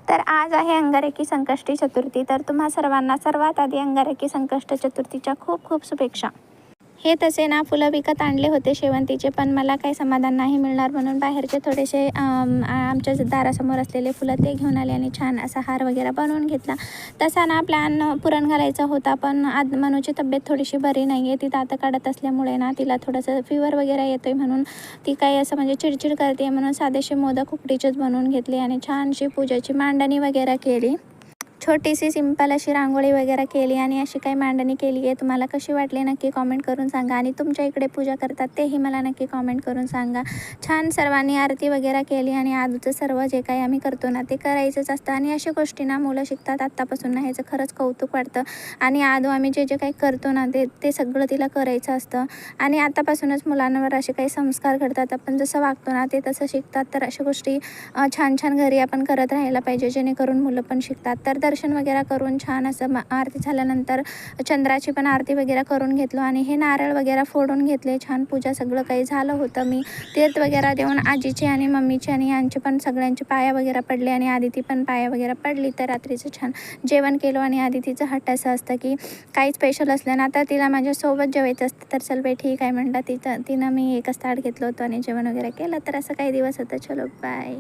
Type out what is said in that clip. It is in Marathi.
तर आज आहे अंगारकी संकष्टी चतुर्थी। तर तुम्हा सर्वांना सर्वात आधी अंगारकी संकष्ट चतुर्थीच्या खूप खूप शुभेच्छा। हे तसे ना फुलं विकत आणले होते शेवंतीचे, पण मला काही समाधान नाही मिळणार म्हणून बाहेरचे थोडेसे आमच्या दारासमोर असलेले फुलं ते घेऊन आले आणि छान असा हार वगैरे बनवून घेतला। तसा ना प्लॅन पुरण घालायचा होता, पण आज मनूची तब्येत थोडीशी बरी नाही आहे। ती दात काढत असल्यामुळे ना तिला थोडंसं फीवर वगैरे येतोय म्हणून ती काही असं म्हणजे चिडचिड करते, म्हणून साधेसे मोदक उकडीचेच बनवून घेतले आणि छानशी पूजाची मांडणी वगैरे केली। छोटीशी सिंपल अशी रांगोळी वगैरे केली आणि अशी काही मांडणी केली आहे। तुम्हाला कशी वाटली नक्की कॉमेंट करून सांगा आणि तुमच्या इकडे पूजा करतात तेही मला नक्की कॉमेंट करून सांगा। छान सर्वांनी आरती वगैरे केली आणि आजचं सर्व जे काही आम्ही करतो ना ते करायचंच असतं आणि अशा गोष्टी ना मुलं शिकतात आत्तापासून ना, ह्याचं खरंच कौतुक वाटतं। आणि आजू आम्ही जे जे काही करतो ना ते सगळं तिला करायचं असतं आणि आतापासूनच मुलांवर असे काही संस्कार घडतात। आपण जसं वागतो ना ते तसं शिकतात। तर अशा गोष्टी छान छान घरी आपण करत राहायला पाहिजे, जेणेकरून मुलं पण शिकतात। तर दर्शन वगैरे करून छान असं आरती झाल्यानंतर चंद्राची पण आरती वगैरे करून घेतलो आणि हे नारळ वगैरे फोडून घेतले। छान पूजा सगळं काही झालं होतं। मी तीर्थ वगैरे देऊन आजीचे आणि मम्मीचे आणि यांचे पण सगळ्यांचे पाया वगैरे पडले आणि आदिती पण पाया वगैरे पडली। तर रात्रीचं छान जेवण केलं आणि आदितीचं हट्ट असं असतं की काही स्पेशल असलं ना तर तिला माझ्यासोबत जेवायचं असतं। तर चल बाई ठीक आहे म्हटलं, तिनं मी एकच ताट घेतलं होतं आणि जेवण वगैरे केलं। तर असं काही दिवस होतं। चलो बाय।